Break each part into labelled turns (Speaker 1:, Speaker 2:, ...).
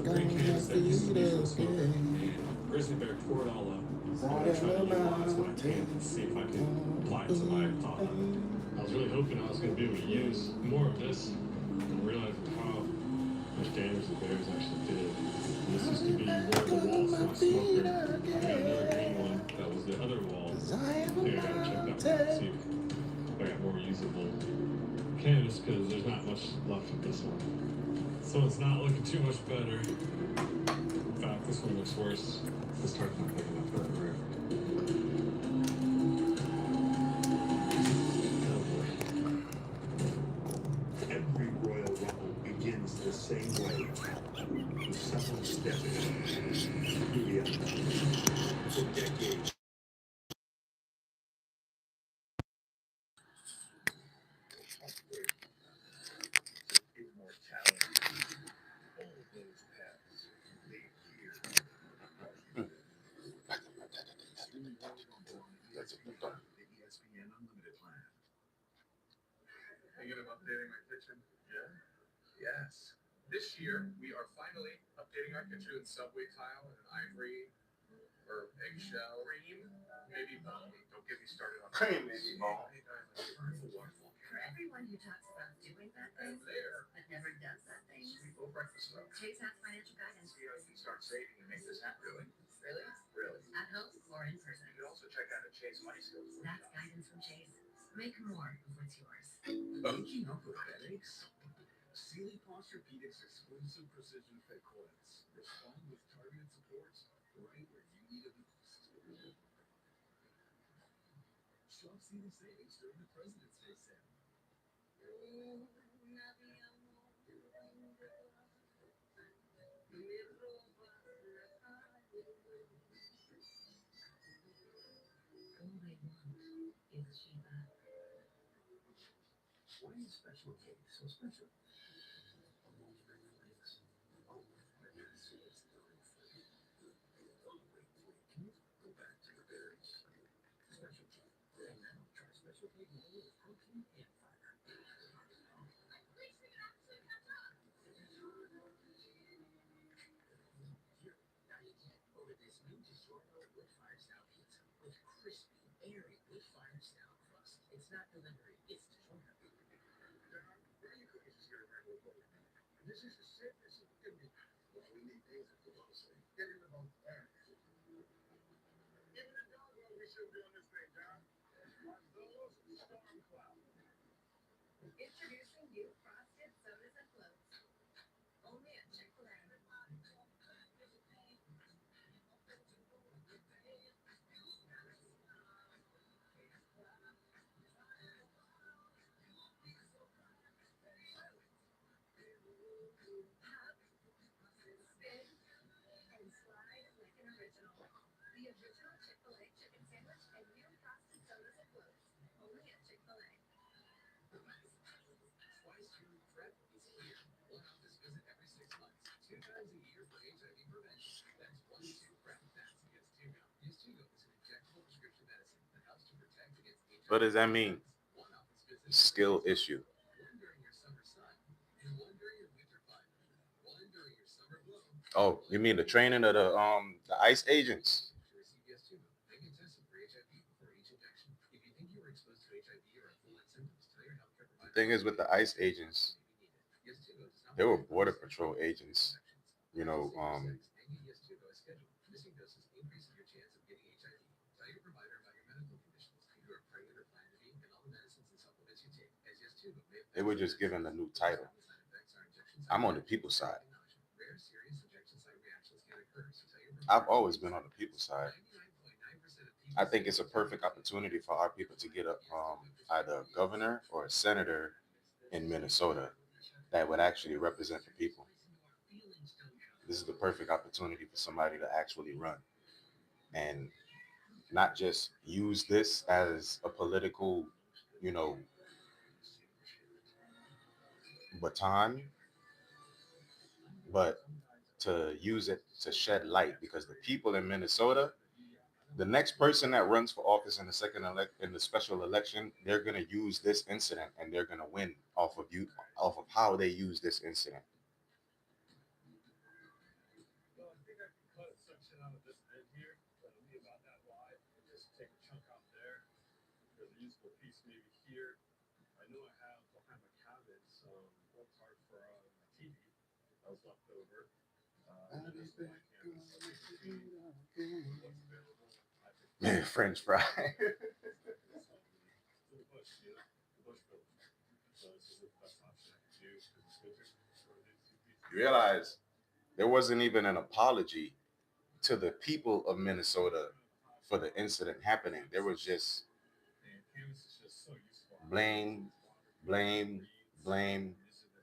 Speaker 1: some great canvas that used to be for the smoke. And Grizzly Bear tore it all up. I'm gonna try to utilize what I can and see if I can apply it to my product. I was really hoping I was going to be able to use more of this and realizing how much damage the bears actually did. This used to be one of the walls for my smoker. I got another green one that was the other wall. I think I gotta check that one out, see if I got more usable canvas because there's not much left of this one. So it's not looking too much better. In fact, this one looks worse. This tart's not big enough for that roof.
Speaker 2: Every Royal Rumble begins the same way. With someone stepping through the unknown. For decades. Immortality. All those paths lead here. That's the ESPN Unlimited plan. Thinking of updating my kitchen? Yeah. Yes. This year, we are finally updating our kitchen with subway tile and an ivory or eggshell cream. Maybe bone. Don't get me started on cream. Maybe bone.
Speaker 3: For everyone who talks about doing that thing, but never does that thing,
Speaker 2: Full breakfast though.
Speaker 3: Chase has financial guidance.
Speaker 2: See how you can start saving and make this happen. Really?
Speaker 3: Really?
Speaker 2: Really.
Speaker 3: At home or in person.
Speaker 2: You can also check out a Chase Money Skills.
Speaker 3: That's guidance from Chase. Make more of what's yours.
Speaker 2: Waking up with headaches? Sealy Posturepedics exclusive precision fit coils. Respond with targeted supports right where you need it most. Shop Sealy savings during the President's Day sale.
Speaker 3: All they want is Shiva.
Speaker 2: Why is special cake so special? Can you go back to the berries? Special cake. And now try special cake with protein and fiber. Here, now you can order this new DiGiorno wood fire style pizza with crispy, airy wood fire style crust. It's not delivery, it's DiGiorno. Where are you cooking this here at home? This is a set. This is gonna be. Well, we need things that people don't say. Get in the boat. Give me the dog while we should be on this thing, John. Marzo's Storm Cloud.
Speaker 3: Introducing new frosted sodas and floats. Only at Chick-fil-A. Spin and slide like an original. The original Chick-fil-A chicken sandwich and new frosted sodas and floats. Only at Chick-fil-A.
Speaker 2: Twice yearly prep is here. One office visit every 6 months. 2 times a year for HIV prevention. That's 1-2 prep. That's against Tugo. Use Tugo as an injectable prescription medicine that helps to protect against HIV.
Speaker 4: What does that mean?
Speaker 2: One office visit.
Speaker 4: Skill issue.
Speaker 2: One during your summer sun, and one during your winter fun. One during your summer blow.
Speaker 4: Oh, you mean the training of the ICE agents?
Speaker 2: Sure, CVS Tugo. They get tested for HIV before each injection. If you think you were exposed to HIV or have flu-like symptoms, tell your healthcare provider.
Speaker 4: The thing is with the ICE agents, they were border patrol agents. You know,
Speaker 2: Missing doses increases your chance of getting HIV. Tell your provider about your medical conditions, if you are pregnant or plan to be, and all the medicines and supplements you take. As yes, Tugo may
Speaker 4: they were just given a new title. I'm on the people side.
Speaker 2: Rare serious injection site reactions can occur, so tell your
Speaker 4: I've always been on the people side.
Speaker 2: 99.9% of
Speaker 4: I think it's a perfect opportunity for our people to get either a governor or a senator in Minnesota that would actually represent the people. This is the perfect opportunity for somebody to actually run and not just use this as a political, you know, baton, but to use it to shed light because the people in Minnesota, the next person that runs for office in the in the special election, they're gonna use this incident and they're gonna win off of how they use this incident.
Speaker 1: think I could cut a section out of this end here that'll be about that wide and just take a chunk out there. There's a useful piece maybe here. I know I have behind my cabin some wood part for my TV that was left over. And then this one canvas. I think between what's available, I think
Speaker 4: Man, French fry.
Speaker 1: to the bush, you know, the bush building. So this is the best option I can do because it's winter. So these two pieces.
Speaker 4: You realize there wasn't even an apology to the people of Minnesota for the incident happening. There was just
Speaker 1: And canvas is just so useful.
Speaker 4: blame, blame, blame,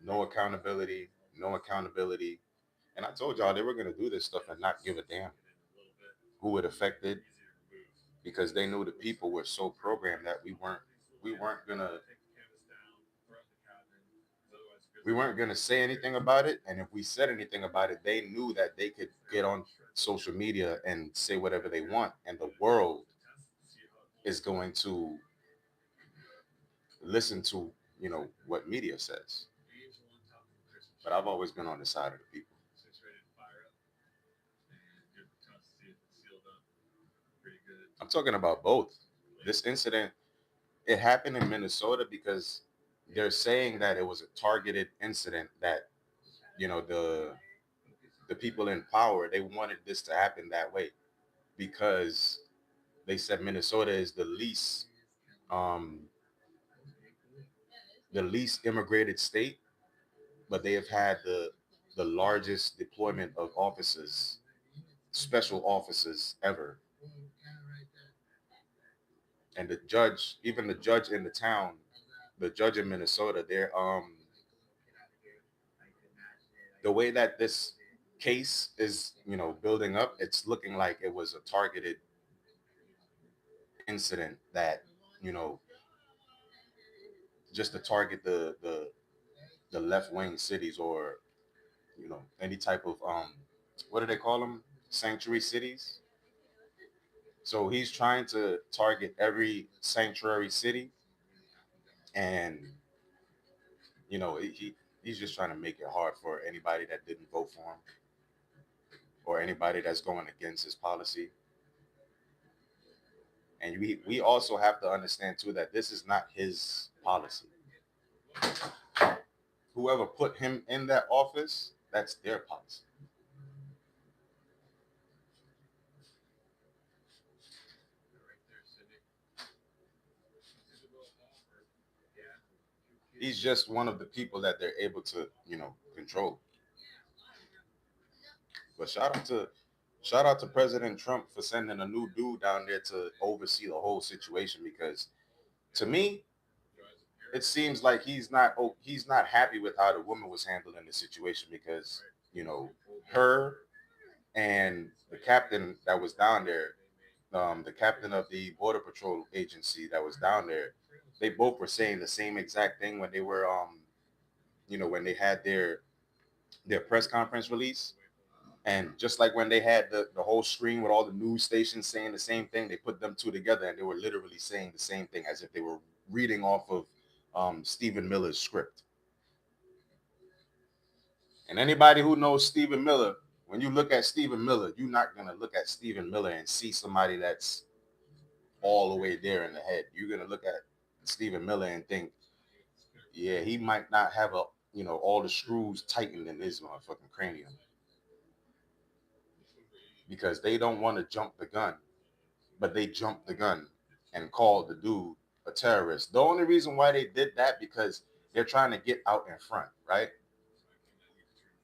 Speaker 4: no accountability, no accountability. And I told y'all they were going to do this stuff and not give a damn who it affected, because they knew the people were so programmed that we weren't gonna say anything about it. And if we said anything about it, they knew that they could get on social media and say whatever they want, and the world is going to listen to, you know, what media says. But I've always been on the side of the people. I'm talking about both. This incident, it happened in Minnesota because they're saying that it was a targeted incident, that, you know, the people in power, they wanted this to happen that way because they said Minnesota is um the least immigrated state, but they have had the largest deployment of officers, special officers ever. And the judge, even the judge in the town, the judge in Minnesota, they're the way that this case is, you know, building up, it's looking like it was a targeted incident that, you know, just to target the left wing cities, or, you know, any type of what do they call them, sanctuary cities. So he's trying to target every sanctuary city, and, you know, he's just trying to make it hard for anybody that didn't vote for him or anybody that's going against his policy. And we also have to understand too that this is not his policy. Whoever put him in that office, that's their policy. He's just one of the people that they're able to, you know, control. But shout out to President Trump for sending a new dude down there to oversee the whole situation, because to me, it seems like he's not happy with how the woman was handling the situation, because, you know, her and the captain that was down there, the captain of the border patrol agency that was down there, they both were saying the same exact thing when they were you know, when they had their press conference release. And just like when they had the whole screen with all the news stations saying the same thing, they put them two together and they were literally saying the same thing as if they were reading off of Stephen Miller's script. And anybody who knows Stephen Miller, when you look at Stephen Miller, you're not going to look at Stephen Miller and see somebody that's all the way there in the head. You're going to look at Stephen Miller and think, yeah, he might not have you know, all the screws tightened in his motherfucking cranium. Because they don't want to jump the gun, but they jumped the gun and called the dude a terrorist. The only reason why they did that, because they're trying to get out in front, right?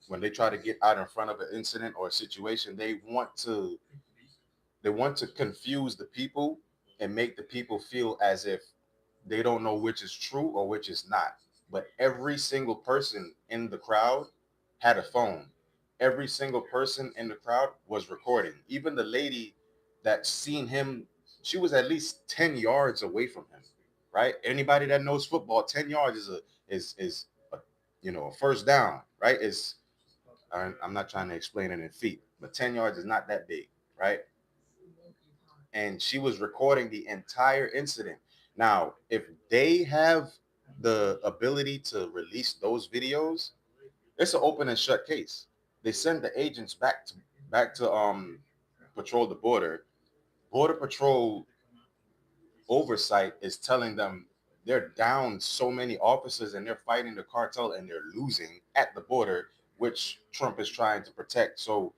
Speaker 4: When they try to get out in front of an incident or a situation, they want to confuse the people and make the people feel as if they don't know which is true or which is not. But every single person in the crowd had a phone. Every single person in the crowd was recording. Even the lady that seen him, she was at least 10 yards away from him, right? Anybody that knows football, 10 yards is a, you know, a first down, right? I'm not trying to explain it in feet, but 10 yards is not that big, right? And she was recording the entire incident. Now, if they have the ability to release those videos, it's an open and shut case. They send the agents back to patrol the border. Border Patrol oversight is telling them they're down so many officers and they're fighting the cartel and they're losing at the border, which Trump is trying to protect. So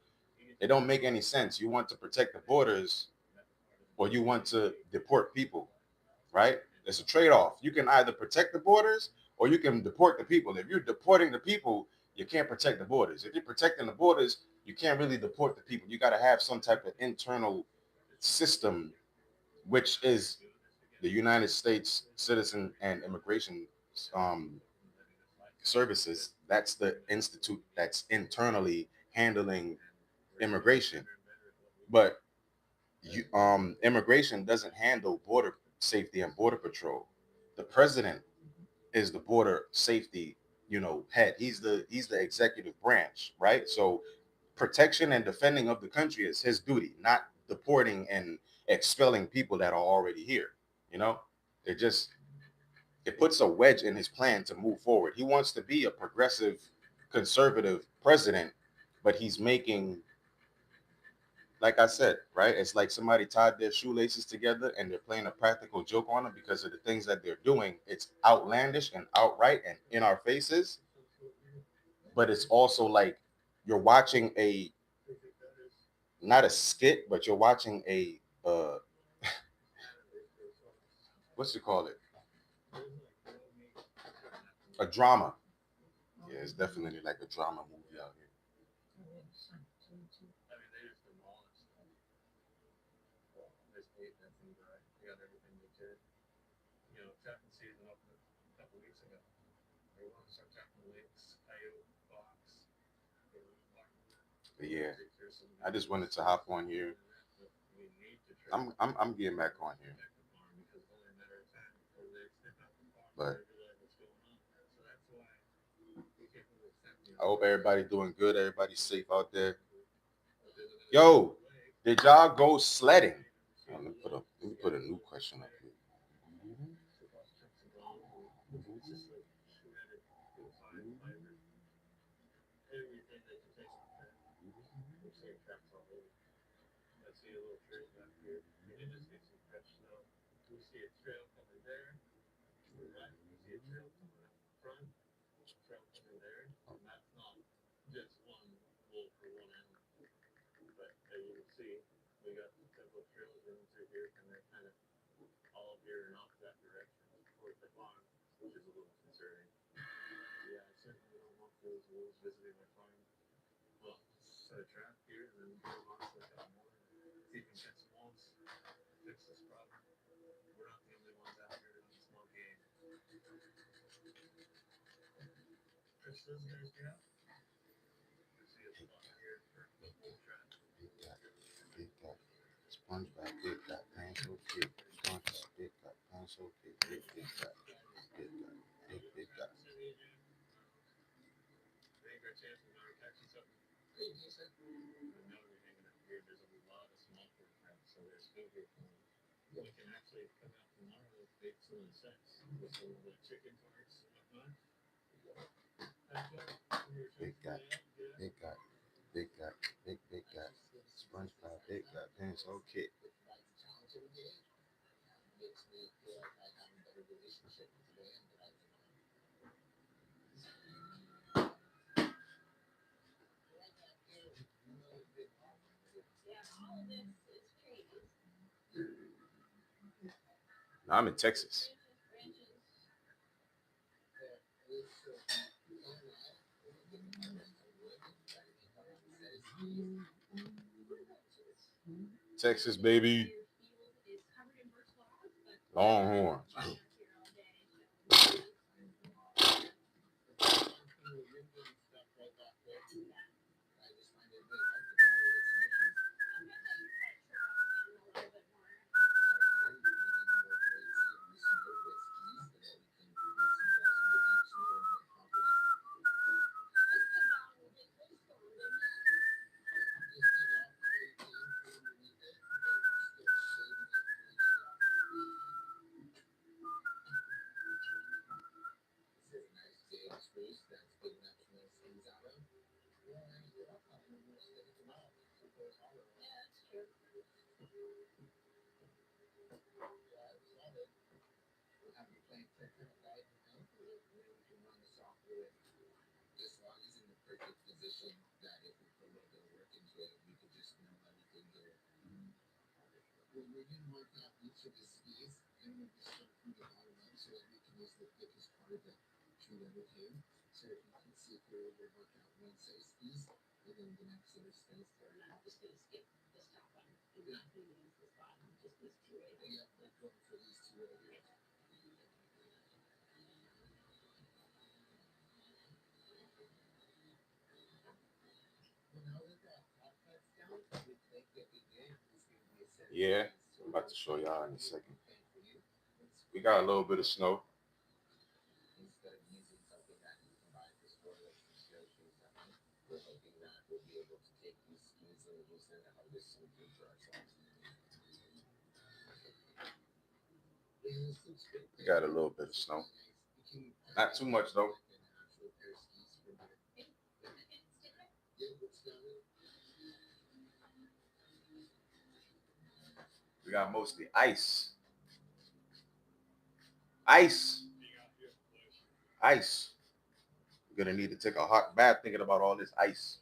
Speaker 4: it don't make any sense. You want to protect the borders or you want to deport people, right? It's a trade-off. You can either protect the borders or you can deport the people. If you're deporting the people, you can't protect the borders. If you're protecting the borders, you can't really deport the people. You got to have some type of internal system, which is the United States Citizen and Immigration um, Services. That's the institute that's internally handling immigration. But immigration doesn't handle border safety and border patrol. The president is the border safety, head. He's the executive branch, right? So protection and defending of the country is his duty, not deporting and expelling people that are already here. You know, it just it puts a wedge in his plan to move forward. He wants to be a progressive, conservative president, but he's making, like I said, right? It's like somebody tied their shoelaces together and they're playing a practical joke on them because of the things that they're doing. It's outlandish and outright and in our faces, but it's also like you're watching a not a skit, but you're watching what's it called it? A drama. Yeah, it's definitely like a drama movie out here.
Speaker 1: I mean, they just demolished this hate that thing, right? They got everything they could. Tapping season opened a couple weeks ago. They want to start tapping lakes, coyote, fox.
Speaker 4: But yeah, I just wanted to hop on here. I'm getting back on here. But I hope everybody doing good. Everybody's safe out there. Yo, did y'all go sledding? Let me put a new question up here.
Speaker 1: I see a little trail back here. We did just get some fresh snow. We see a trail coming there. Right? We see a trail coming up front. Trail coming there. And that's not just one wolf or one animal. But as you can see, we got several trails running through here, and they're kind of all veering off that direction towards the farm, which is a little concerning. Yeah, I certainly don't want those wolves visiting my farm. Well, set a trap here and then go off with that more. See if we can catch some wolves, fix this problem. We're not the only ones out here on small game. Chris, those guys get out. I see a spot here for the wolf trap.
Speaker 4: Big got SpongeBob, big got pencil, big SpongeBob, big got pencil, big got.
Speaker 1: Think our chances are catching something? I know we're hanging out here. There's a lot of small pork traps, so there's food here for them. We can actually come out tomorrow and bake some of the sets with some of the chicken parts and whatnot.
Speaker 4: Big got, big got SpongeBob, big got pencil, kid.
Speaker 2: Makes me feel like I have a better relationship with the band than I do.
Speaker 4: I'm in Texas. Texas, baby. Longhorns.
Speaker 2: Have you played Tetris guide? You can run the software as long as in the perfect position that if we put a little bit of work into it, we could just know everything there. Well, we didn't work out each of the skis and we just start from the bottom up so that we can use the thickest part of the tree that we can. So if you can see if you're able to work out one set of skis and then the next set of skis. So we're not just going to skip this top one. We're not going to use this bottom, just these two right here. Yeah, we're going for these two right here.
Speaker 4: Yeah, I'm about to show y'all in a second. We got a little bit of snow.
Speaker 2: Instead of using something that you can buy at the store like some snowshoes, we're hoping that we'll be able to take these skis and use them to harvest some food for ourselves.
Speaker 4: We got a little bit of snow. Not too much though. We got mostly ice. Ice. Ice. We're gonna need to take a hot bath thinking about all this ice.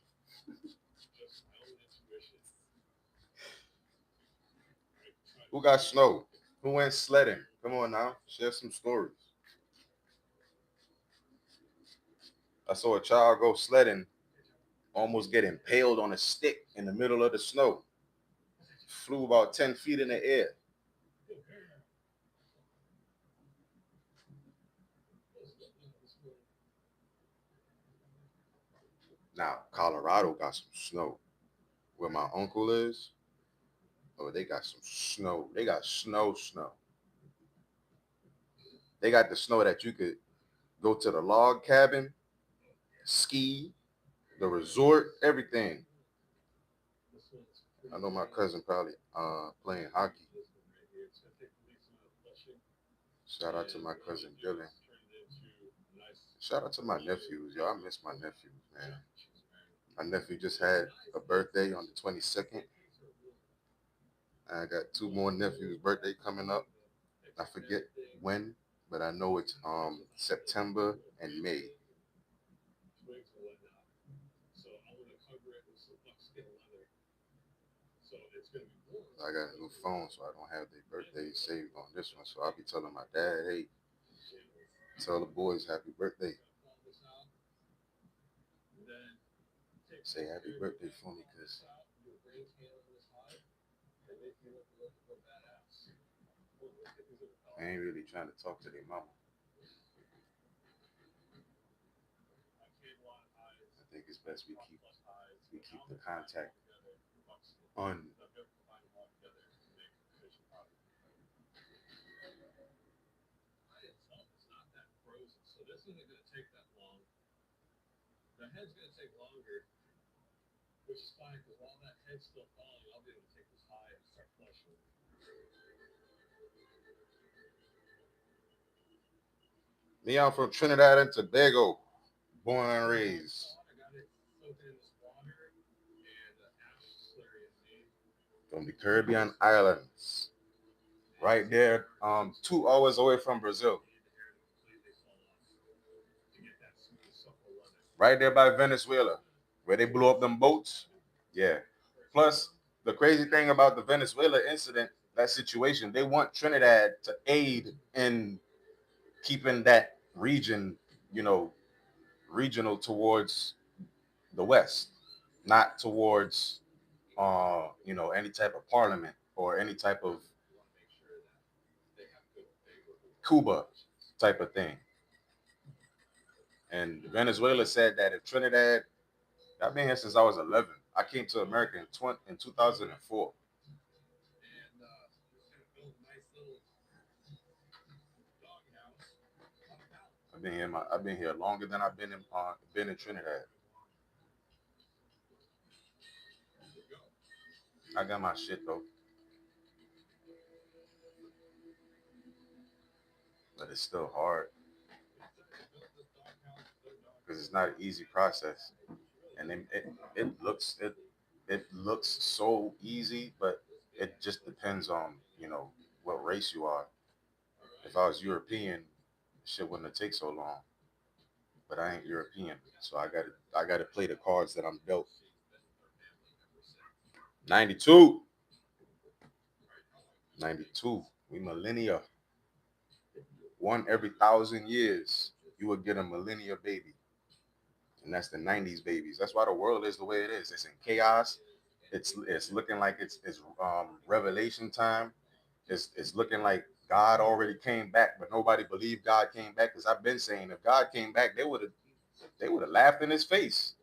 Speaker 4: Who got snow? Who went sledding? Come on now, share some stories. I saw a child go sledding, almost get impaled on a stick in the middle of the snow. Flew about 10 feet in the air. Now, Colorado got some snow. Where my uncle is, oh, they got some snow. They got snow. They got the snow that you could go to the log cabin, ski, the resort, everything. I know my cousin probably playing hockey. Shout out to my cousin Dylan. Shout out to my nephews, yo. I miss my nephews, man. My nephew just had a birthday on the 22nd. I got two more nephews' birthday coming up. I forget when, but I know it's September and May. I got a new phone, so I don't have their birthdays saved on this one. So I'll be telling my dad, hey, tell the boys happy birthday. Say happy birthday for me, because I ain't really trying to talk to their mama. I think it's best we keep the contact on.
Speaker 1: This isn't going to take that long. The head's going to take longer, which is fine because while that head's still falling, I'll be able to take this high and start flushing.
Speaker 4: Me, I'm from Trinidad and Tobago, born and raised.
Speaker 1: I got it soaking in this water and ash slurry in me.
Speaker 4: From the Caribbean islands, right there, 2 hours away from Brazil. Right there by Venezuela, where they blew up them boats. Yeah. Plus, the crazy thing about the Venezuela incident, that situation, they want Trinidad to aid in keeping that region, regional towards the West, not towards, any type of parliament or any type of Cuba type of thing. And Venezuela said that if Trinidad, I've been here since I was 11. I came to America in 2004. I've been here longer than I've been in Trinidad. I got my shit though, but it's still hard because it's not an easy process, and it looks it looks so easy, but it just depends on, you know, what race you are. If I was European, shit wouldn't have take so long. But I ain't European, so I gotta play the cards that I'm dealt. 92, 92. We millennia. One every 1,000 years, you would get a millennia baby, and that's the '90s babies. That's why the world is the way it is. It's in chaos. It's looking like it's revelation time. It's looking like God already came back, but nobody believed God came back. Because I've been saying if God came back, they would have laughed in his face.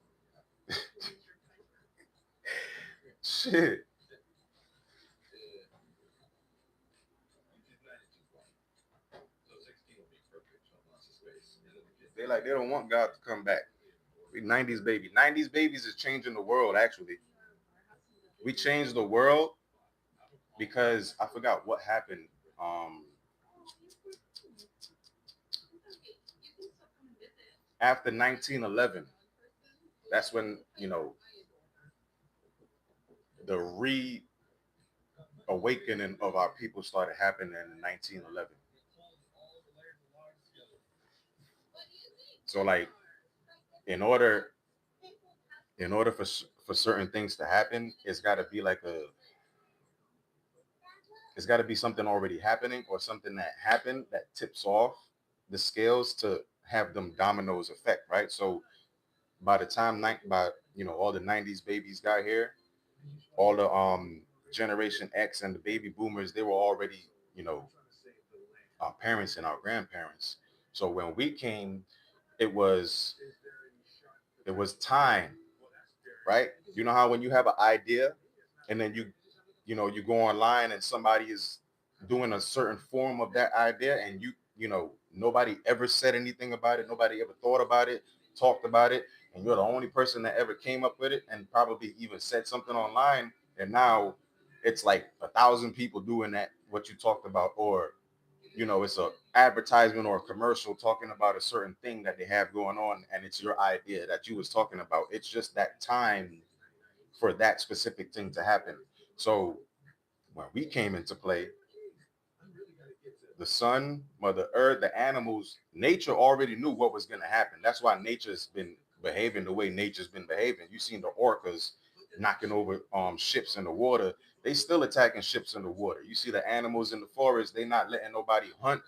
Speaker 4: Shit. They don't want God to come back. We '90s baby. '90s babies is changing the world. Actually, we changed the world because I forgot what happened. Um, After 1911, that's when the reawakening of our people started happening in 1911. So like in order for certain things to happen, it's got to be something already happening or something that happened that tips off the scales to have them dominoes effect, right? So by the time by all the '90s babies got here, all the Generation X and the baby boomers, they were already you know our parents and our grandparents. So when we came, it was time, right? You know how when you have an idea and then you go online and somebody is doing a certain form of that idea and nobody ever said anything about it, nobody ever thought about it, talked about it, and you're the only person that ever came up with it and probably even said something online, and now it's like 1,000 people doing that what you talked about, or it's a advertisement or a commercial talking about a certain thing that they have going on, and it's your idea that you was talking about. It's just that time for that specific thing to happen. So when we came into play, the sun, Mother Earth, the animals, nature already knew what was going to happen. That's why nature's been behaving the way nature's been behaving. You've seen the orcas knocking over ships in the water. They still attacking ships in the water. You see the animals in the forest. They not letting nobody hunt.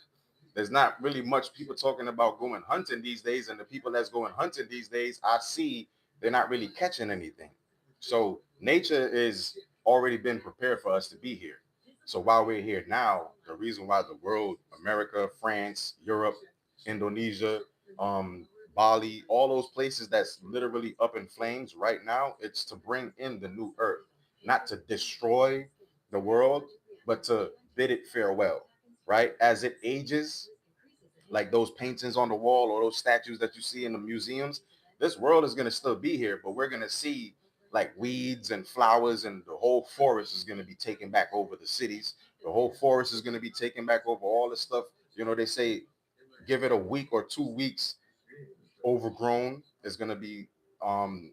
Speaker 4: There's not really much people talking about going hunting these days, and the people that's going hunting these days, I see they're not really catching anything. So nature is already been prepared for us to be here. So while we're here now, the reason why the world, America, France, Europe, Indonesia, Bali, all those places that's literally up in flames right now, it's to bring in the new earth, not to destroy the world, but to bid it farewell, right? As it ages, like those paintings on the wall or those statues that you see in the museums, this world is going to still be here, but we're going to see like weeds and flowers, and the whole forest is going to be taken back over the cities. The whole forest is going to be taken back over all the stuff. They say give it a week or 2 weeks, overgrown. Um,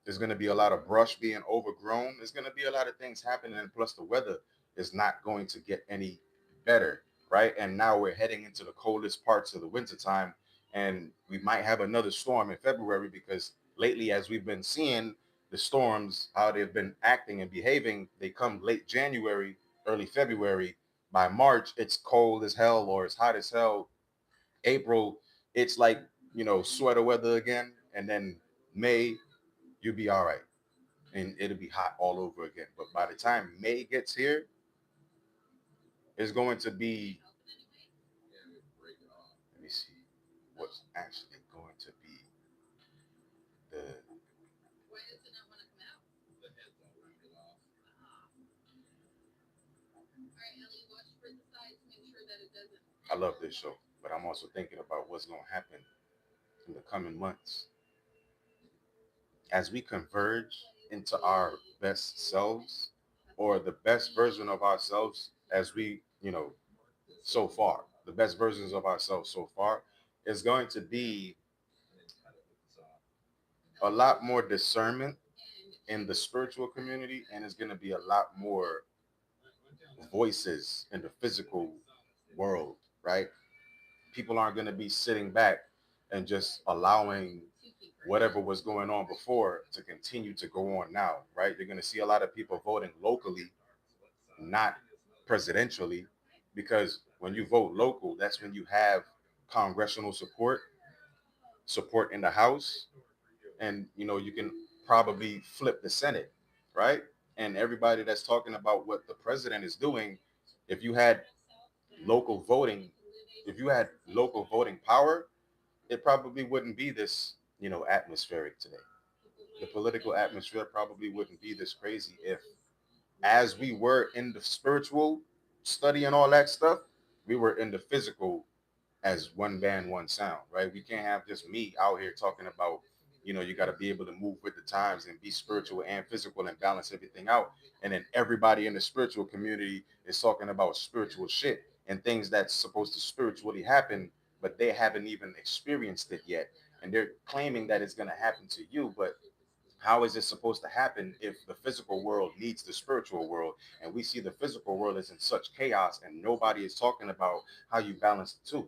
Speaker 4: there's going to be a lot of brush being overgrown. There's going to be a lot of things happening. And plus, the weather is not going to get any better, right? And now we're heading into the coldest parts of the wintertime. And we might have another storm in February because lately, as we've been seeing the storms, how they've been acting and behaving, they come late January, early February. By March, it's cold as hell or it's hot as hell. April, it's like, sweater weather again. And then May, you'll be all right and it'll be hot all over again. But by the time May gets here, it's going to be, let me see what's actually going to be the.
Speaker 3: Why does it not want to come out? All right, Ellie, watch for the sides. Make sure that it doesn't.
Speaker 4: I love this show, but I'm also thinking about what's going to happen in the coming months as we converge into our best selves or the best version of ourselves as we, so far, the best versions of ourselves so far is going to be a lot more discernment in the spiritual community, and it's going to be a lot more voices in the physical world, right? People aren't going to be sitting back and just allowing whatever was going on before to continue to go on now, right? You're going to see a lot of people voting locally, not presidentially, because when you vote local, that's when you have congressional support in the House, and you can probably flip the Senate, right? And everybody that's talking about what the president is doing, if you had local voting, if you had local voting power, it probably wouldn't be this, atmospheric today. The political atmosphere probably wouldn't be this crazy if, as we were in the spiritual study and all that stuff, we were in the physical as one band, one sound, right? We can't have just me out here talking about, you got to be able to move with the times and be spiritual and physical and balance everything out. And then everybody in the spiritual community is talking about spiritual shit and things that's supposed to spiritually happen, but they haven't even experienced it yet. And they're claiming that it's going to happen to you, but how is it supposed to happen if the physical world needs the spiritual world, and we see the physical world is in such chaos and nobody is talking about how you balance the two?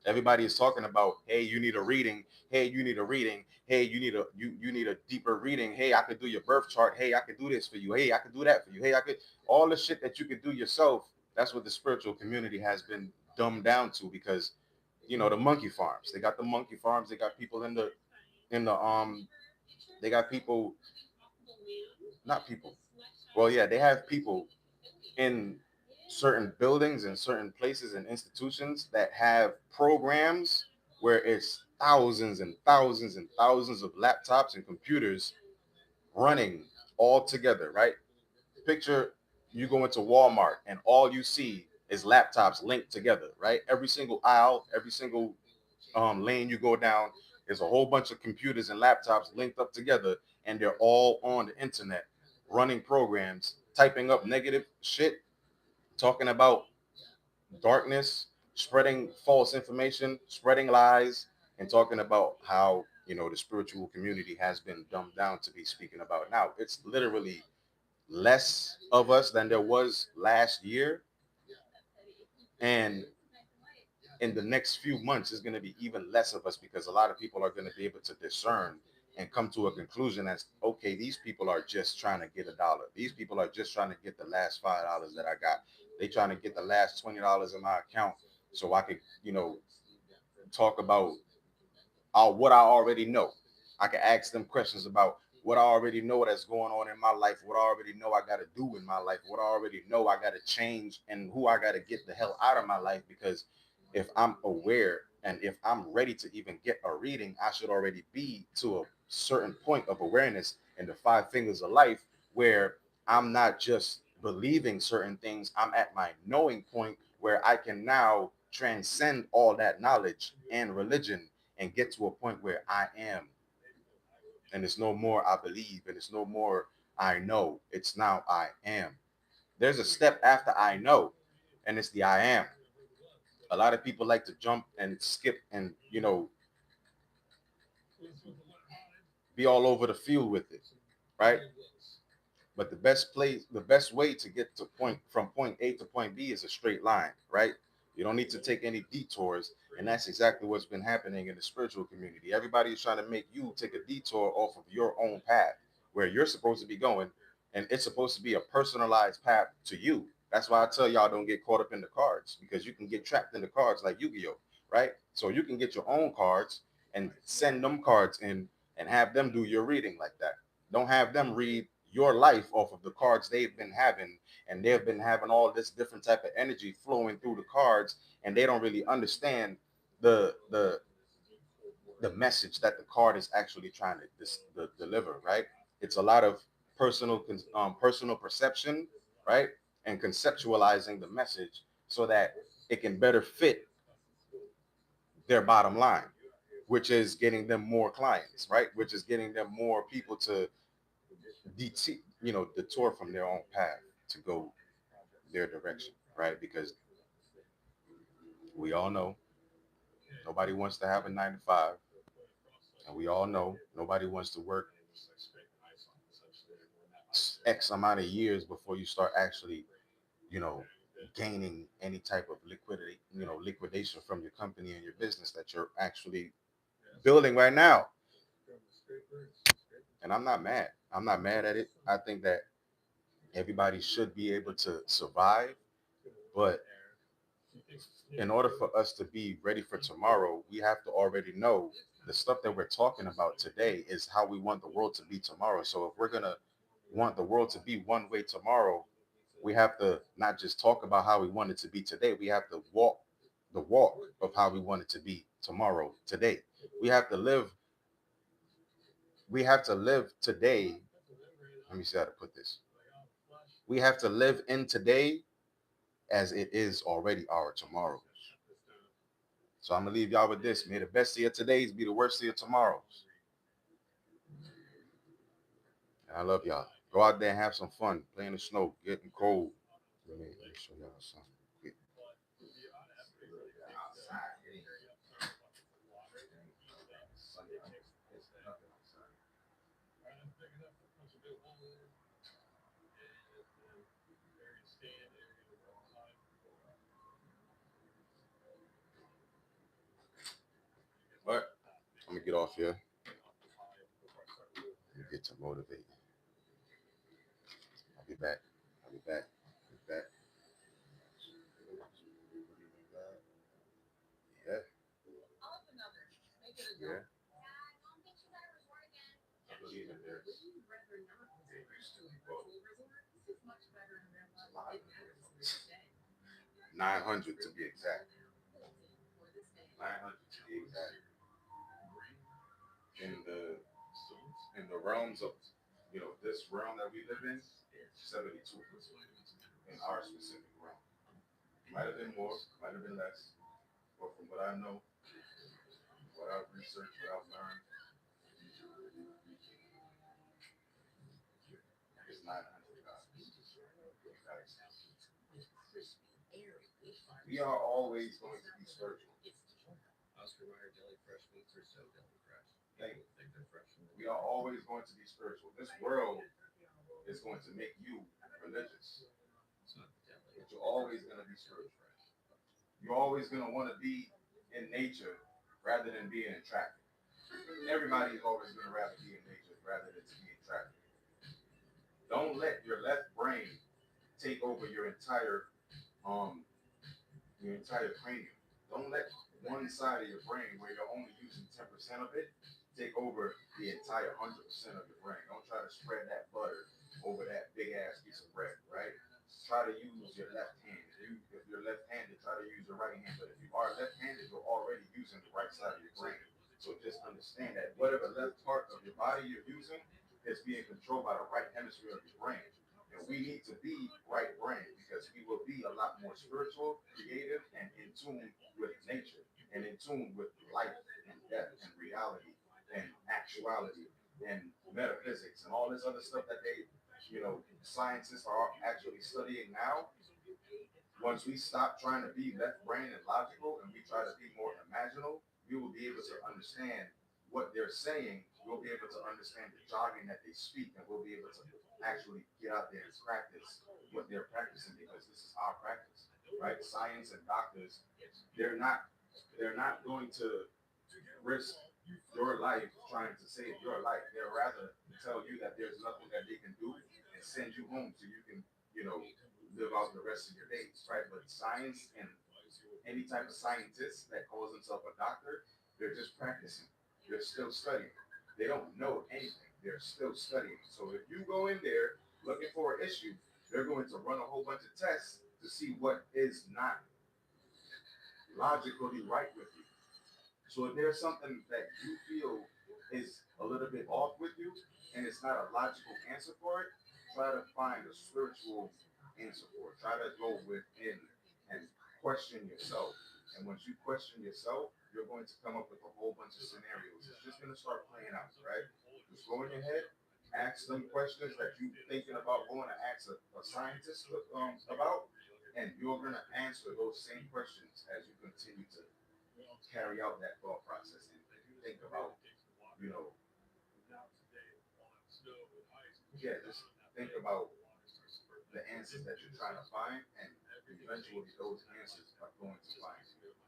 Speaker 4: Everybody is talking about, hey, you need a reading. Hey, you need a reading. Hey, you need a deeper reading. Hey, I could do your birth chart. Hey, I could do this for you. Hey, I could do that for you. Hey, I could all the shit that you could do yourself. That's what the spiritual community has been dumbed down to, because the monkey farms. They got the monkey farms. They got people in the they got people, not people. Well, yeah, they have people in certain buildings and certain places and institutions that have programs where it's thousands and thousands and thousands of laptops and computers running all together, right? Picture you go into Walmart and all you see is laptops linked together, right? Every single aisle, every single lane you go down is a whole bunch of computers and laptops linked up together, and they're all on the internet running programs, typing up negative shit, talking about darkness, spreading false information, spreading lies, and talking about how the spiritual community has been dumbed down to be speaking about. Now it's literally less of us than there was last year, and in the next few months is going to be even less of us, because a lot of people are going to be able to discern and come to a conclusion as, okay, these people are just trying to get a dollar. These people are just trying to get the last $5 that I got. They trying to get the last $20 in my account so I could, talk about what I already know. I can ask them questions about what I already know that's going on in my life, what I already know I got to do in my life, what I already know I got to change, and who I got to get the hell out of my life. Because if I'm aware and if I'm ready to even get a reading, I should already be to a certain point of awareness in the five fingers of life, where I'm not just believing certain things, I'm at my knowing point where I can now transcend all that knowledge and religion and get to a point where I am. And it's no more I believe, and it's no more I know. It's now I am. There's a step after I know, and it's the I am. A lot of people like to jump and skip and, be all over the field with it, right? But the best way to get to from point A to point B is a straight line, right? You don't need to take any detours. And that's exactly what's been happening in the spiritual community. Everybody is trying to make you take a detour off of your own path where you're supposed to be going. And it's supposed to be a personalized path to you. That's why I tell y'all, don't get caught up in the cards, because you can get trapped in the cards like Yu-Gi-Oh, right? So you can get your own cards and send them cards in and have them do your reading like that. Don't have them read your life off of the cards they've been having, and they've been having all this different type of energy flowing through the cards, and they don't really understand the the the message that the card is actually trying to deliver, right? It's a lot of personal perception, right? And conceptualizing the message so that it can better fit their bottom line, which is getting them more clients, right? Which is getting them more people to detour from their own path to go their direction, right? Because we all know nobody wants to have a 9 to 5, and we all know nobody wants to work X amount of years before you start actually, you know, gaining any type of liquidity, liquidation from your company and your business that you're actually building right now. And I'm not mad. I'm not mad at it. I think that everybody should be able to survive, but in order for us to be ready for tomorrow, we have to already know the stuff that we're talking about today is how we want the world to be tomorrow. So if we're going to want the world to be one way tomorrow, we have to not just talk about how we want it to be today. We have to walk the walk of how we want it to be tomorrow, today. We have to live. We have to live today. Let me see how to put this. We have to live in today as it is already our tomorrow. So I'm gonna leave y'all with this. May the best of your todays be the worst of your tomorrows. And I love y'all. Go out there and have some fun. Play in the snow, getting cold. Let me show y'all something. But I'm gonna get off here. Let me get to motivate. I'll be back. I'll be back. I'll be back. Yeah. Yeah. I believe in there.
Speaker 2: Would you rather not visit a virtual resort? This is much better in real life. It matters where you stay.
Speaker 4: 900 to be exact. 900 to be exact. In the realms of this realm that we live in, 72 in our specific realm. Might have been more, might have been less, but from what I know, what I've researched, what I've learned, it's 900 guys. We are always going to be spiritual.
Speaker 1: Oscar Mayer deli fresh meats are so deli fresh.
Speaker 4: Thank you.
Speaker 1: Think they're fresh.
Speaker 4: We are always going to be spiritual. This world is going to make you religious.
Speaker 1: It's not the deli.
Speaker 4: But you're always going to be spiritual. You're always going to want to be in nature rather than being in traffic. Everybody is always going to rather be in nature rather than to be in traffic. Don't let your left brain take over your entire cranium. Don't let one side of your brain where you're only using 10% of it take over the entire 100% of your brain. Don't try to spread that butter over that big ass piece of bread, right? Try to use your left hand. If you're left-handed, try to use your right hand. But if you are left-handed, you're already using the right side of your brain. So just understand that whatever left part of your body you're using is being controlled by the right hemisphere of your brain. And we need to be right brain because we will be a lot more spiritual, creative, and in tune with nature and in tune with life and death and reality and actuality and metaphysics and all this other stuff that scientists are actually studying now. Once we stop trying to be left brain and logical and we try to be more imaginal, we will be able to understand what they're saying. We'll be able to understand the jargon that they speak, and we'll be able to actually get out there and practice what they're practicing because this is our practice, right? Science and doctors, they're not going to risk your life trying to save your life. They'll rather tell you that there's nothing that they can do and send you home so you can, live out the rest of your days, right? But science and any type of scientist that calls himself a doctor, they're just practicing. They're still studying. They don't know anything. They're still studying. So if you go in there looking for an issue, they're going to run a whole bunch of tests to see what is not logically right with you. So if there's something that you feel is a little bit off with you and it's not a logical answer for it, try to find a spiritual answer for it. Try to go within and question yourself. And once you question yourself, you're going to come up with a whole bunch of scenarios. It's just going to start playing out, right? Just go in your head, ask them questions that you're thinking about going to ask a scientist about, and you're going to answer those same questions as you continue to carry out that thought process and think about, yeah, just think about the answers that you're trying to find, and eventually those answers are going to find you.